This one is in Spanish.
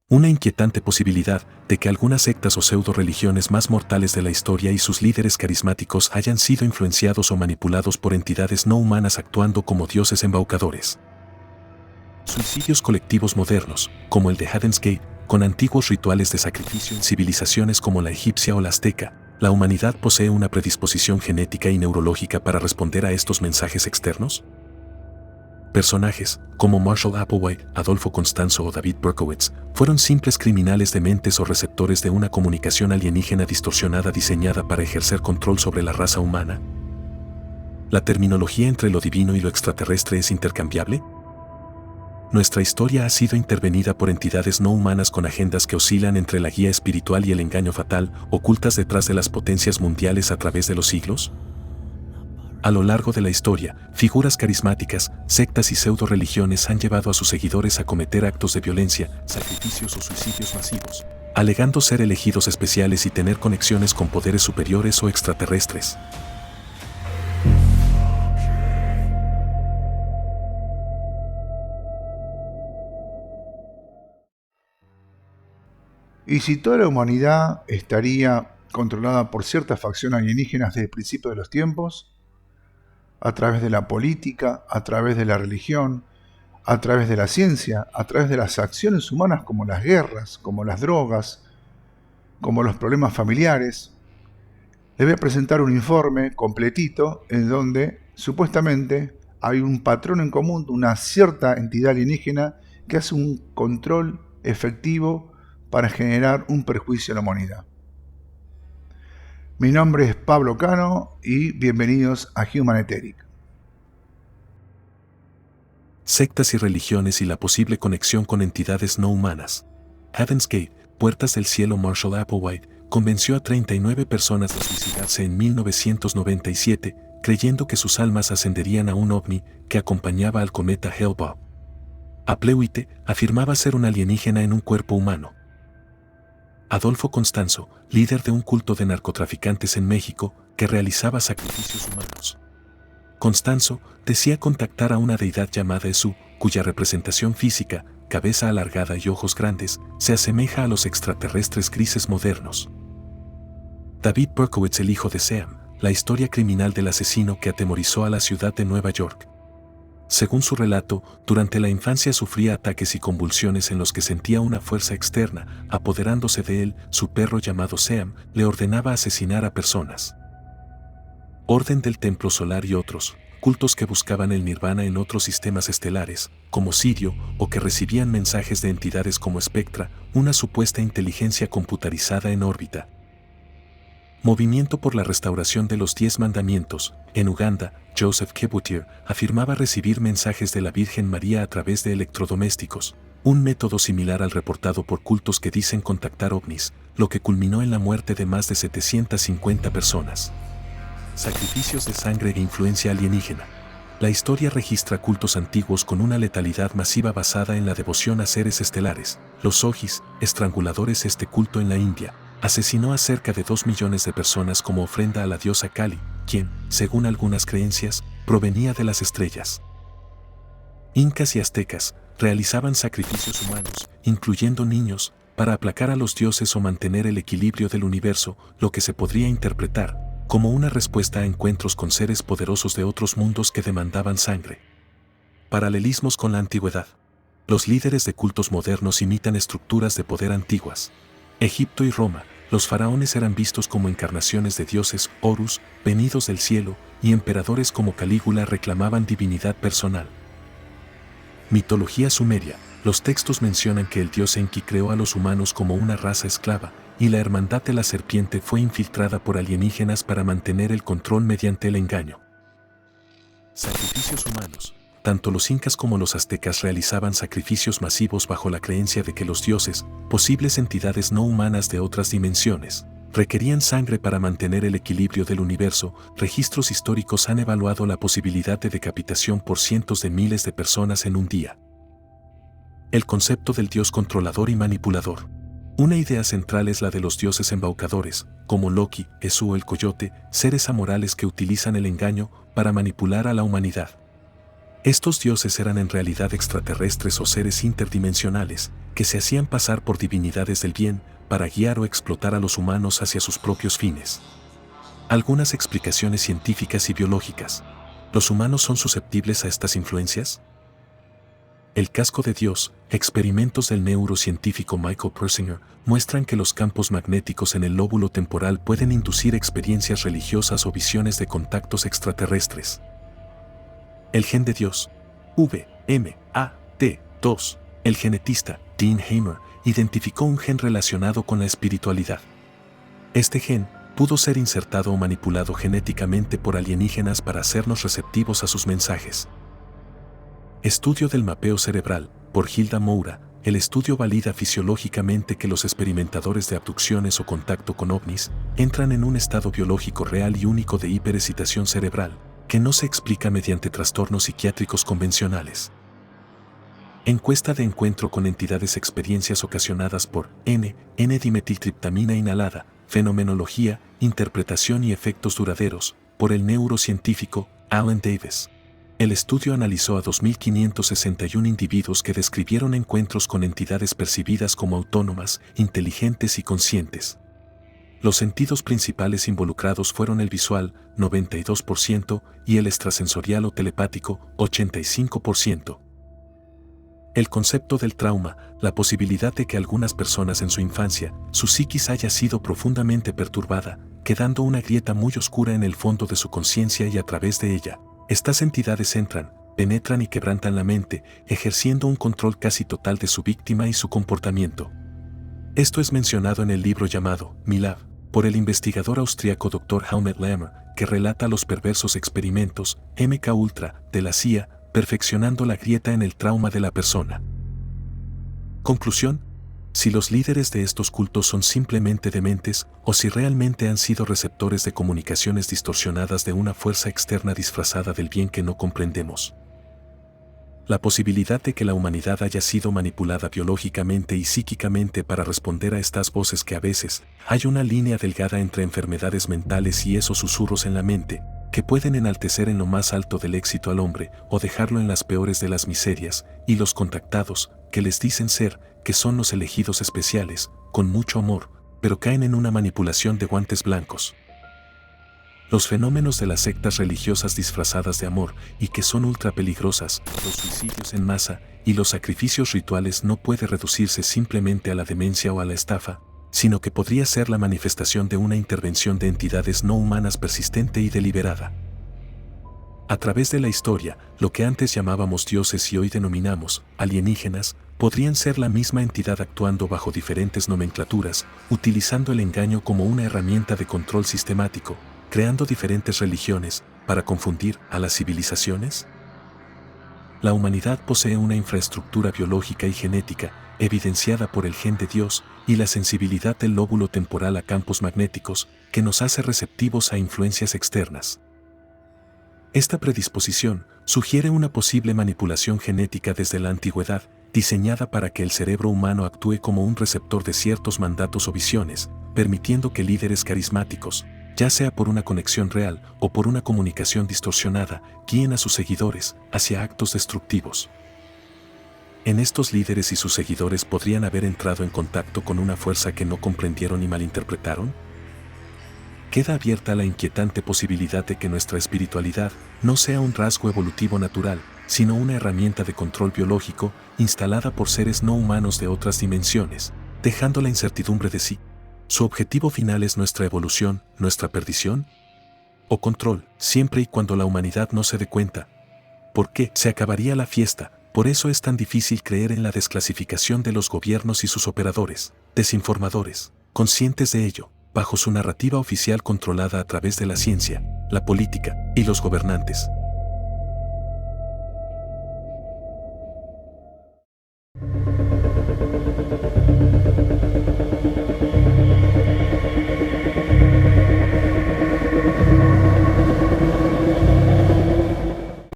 Una inquietante posibilidad de que algunas sectas o pseudo-religiones más mortales de la historia y sus líderes carismáticos hayan sido influenciados o manipulados por entidades no humanas actuando como dioses embaucadores. Suicidios colectivos modernos, como el de Heaven's Gate, con antiguos rituales de sacrificio en civilizaciones como la egipcia o la azteca. ¿La humanidad posee una predisposición genética y neurológica para responder a estos mensajes externos? Personajes, como Marshall Applewhite, Adolfo Constanzo o David Berkowitz, fueron simples criminales dementes o receptores de una comunicación alienígena distorsionada diseñada para ejercer control sobre la raza humana. ¿La terminología entre lo divino y lo extraterrestre es intercambiable? Nuestra historia ha sido intervenida por entidades no humanas con agendas que oscilan entre la guía espiritual y el engaño fatal, ocultas detrás de las potencias mundiales a través de los siglos. A lo largo de la historia, figuras carismáticas, sectas y pseudo-religiones han llevado a sus seguidores a cometer actos de violencia, sacrificios o suicidios masivos, alegando ser elegidos especiales y tener conexiones con poderes superiores o extraterrestres. ¿Y si toda la humanidad estaría controlada por ciertas facciones alienígenas desde el principio de los tiempos? A través de la política, a través de la religión, a través de la ciencia, a través de las acciones humanas como las guerras, como las drogas, como los problemas familiares. Les voy a presentar un informe completito en donde supuestamente hay un patrón en común, una cierta entidad alienígena que hace un control efectivo para generar un perjuicio a la humanidad. Mi nombre es Pablo Cano y bienvenidos a Human Etheric. Sectas y religiones y la posible conexión con entidades no humanas. Heaven's Gate, Puertas del Cielo. Marshall Applewhite convenció a 39 personas de suicidarse en 1997, creyendo que sus almas ascenderían a un ovni que acompañaba al cometa Hale-Bopp. Applewhite afirmaba ser un alienígena en un cuerpo humano. Adolfo Constanzo, líder de un culto de narcotraficantes en México que realizaba sacrificios humanos. Constanzo decía contactar a una deidad llamada Esú, cuya representación física, cabeza alargada y ojos grandes, se asemeja a los extraterrestres grises modernos. David Berkowitz, el hijo de Seam, la historia criminal del asesino que atemorizó a la ciudad de Nueva York. Según su relato, durante la infancia sufría ataques y convulsiones en los que sentía una fuerza externa apoderándose de él. Su perro llamado Seam le ordenaba asesinar a personas. Orden del Templo Solar y otros, cultos que buscaban el nirvana en otros sistemas estelares, como Sirio, o que recibían mensajes de entidades como Spectra, una supuesta inteligencia computarizada en órbita. Movimiento por la restauración de los 10 mandamientos. En Uganda, Joseph Kebutier afirmaba recibir mensajes de la Virgen María a través de electrodomésticos, un método similar al reportado por cultos que dicen contactar ovnis, lo que culminó en la muerte de más de 750 personas. Sacrificios de sangre e influencia alienígena. La historia registra cultos antiguos con una letalidad masiva basada en la devoción a seres estelares. Los Ojis, estranguladores. Este culto en la India asesinó a cerca de 2 millones de personas como ofrenda a la diosa Kali, quien, según algunas creencias, provenía de las estrellas. Incas y aztecas realizaban sacrificios humanos, incluyendo niños, para aplacar a los dioses o mantener el equilibrio del universo, lo que se podría interpretar como una respuesta a encuentros con seres poderosos de otros mundos que demandaban sangre. Paralelismos con la antigüedad. Los líderes de cultos modernos imitan estructuras de poder antiguas. Egipto y Roma, los faraones eran vistos como encarnaciones de dioses, Horus, venidos del cielo, y emperadores como Calígula reclamaban divinidad personal. Mitología sumeria. Los textos mencionan que el dios Enki creó a los humanos como una raza esclava, y la hermandad de la serpiente fue infiltrada por alienígenas para mantener el control mediante el engaño. Sacrificios humanos. Tanto los incas como los aztecas realizaban sacrificios masivos bajo la creencia de que los dioses, posibles entidades no humanas de otras dimensiones, requerían sangre para mantener el equilibrio del universo. Registros históricos han evaluado la posibilidad de decapitación por cientos de miles de personas en un día. El concepto del dios controlador y manipulador. Una idea central es la de los dioses embaucadores, como Loki, Esú o el coyote, seres amorales que utilizan el engaño para manipular a la humanidad. Estos dioses eran en realidad extraterrestres o seres interdimensionales, que se hacían pasar por divinidades del bien para guiar o explotar a los humanos hacia sus propios fines. Algunas explicaciones científicas y biológicas. ¿Los humanos son susceptibles a estas influencias? El casco de Dios, experimentos del neurocientífico Michael Persinger, muestran que los campos magnéticos en el lóbulo temporal pueden inducir experiencias religiosas o visiones de contactos extraterrestres. El gen de Dios, VMAT2, el genetista Dean Hamer identificó un gen relacionado con la espiritualidad. Este gen pudo ser insertado o manipulado genéticamente por alienígenas para hacernos receptivos a sus mensajes. Estudio del mapeo cerebral, por Hilda Moura. El estudio valida fisiológicamente que los experimentadores de abducciones o contacto con ovnis entran en un estado biológico real y único de hiperexcitación cerebral, que no se explica mediante trastornos psiquiátricos convencionales. Encuesta de encuentro con entidades, experiencias ocasionadas por N-dimetiltriptamina inhalada, fenomenología, interpretación y efectos duraderos, por el neurocientífico Alan Davis. El estudio analizó a 2.561 individuos que describieron encuentros con entidades percibidas como autónomas, inteligentes y conscientes. Los sentidos principales involucrados fueron el visual, 92%, y el extrasensorial o telepático, 85%. El concepto del trauma, la posibilidad de que algunas personas en su infancia, su psiquis haya sido profundamente perturbada, quedando una grieta muy oscura en el fondo de su conciencia y a través de ella. Estas entidades entran, penetran y quebrantan la mente, ejerciendo un control casi total de su víctima y su comportamiento. Esto es mencionado en el libro llamado Milab, por el investigador austríaco Dr. Helmut Lammer, que relata los perversos experimentos MK-Ultra de la CIA, perfeccionando la grieta en el trauma de la persona. Conclusión: si los líderes de estos cultos son simplemente dementes o si realmente han sido receptores de comunicaciones distorsionadas de una fuerza externa disfrazada del bien que no comprendemos. La posibilidad de que la humanidad haya sido manipulada biológicamente y psíquicamente para responder a estas voces, que a veces hay una línea delgada entre enfermedades mentales y esos susurros en la mente, que pueden enaltecer en lo más alto del éxito al hombre o dejarlo en las peores de las miserias, y los contactados, que les dicen ser, que son los elegidos especiales, con mucho amor, pero caen en una manipulación de guantes blancos. Los fenómenos de las sectas religiosas disfrazadas de amor y que son ultra peligrosas, los suicidios en masa y los sacrificios rituales no puede reducirse simplemente a la demencia o a la estafa, sino que podría ser la manifestación de una intervención de entidades no humanas persistente y deliberada. A través de la historia, lo que antes llamábamos dioses y hoy denominamos alienígenas, podrían ser la misma entidad actuando bajo diferentes nomenclaturas, utilizando el engaño como una herramienta de control sistemático, creando diferentes religiones para confundir a las civilizaciones. La humanidad posee una infraestructura biológica y genética, evidenciada por el gen de Dios y la sensibilidad del lóbulo temporal a campos magnéticos, que nos hace receptivos a influencias externas. Esta predisposición sugiere una posible manipulación genética desde la antigüedad, diseñada para que el cerebro humano actúe como un receptor de ciertos mandatos o visiones, permitiendo que líderes carismáticos, ya sea por una conexión real o por una comunicación distorsionada, guíen a sus seguidores hacia actos destructivos. En estos líderes y sus seguidores podrían haber entrado en contacto con una fuerza que no comprendieron y malinterpretaron. Queda abierta la inquietante posibilidad de que nuestra espiritualidad no sea un rasgo evolutivo natural, sino una herramienta de control biológico instalada por seres no humanos de otras dimensiones, dejando la incertidumbre de si su objetivo final es nuestra evolución, nuestra perdición o control, siempre y cuando la humanidad no se dé cuenta. ¿Por qué se acabaría la fiesta? Por eso es tan difícil creer en la desclasificación de los gobiernos y sus operadores, desinformadores, conscientes de ello, bajo su narrativa oficial controlada a través de la ciencia, la política y los gobernantes.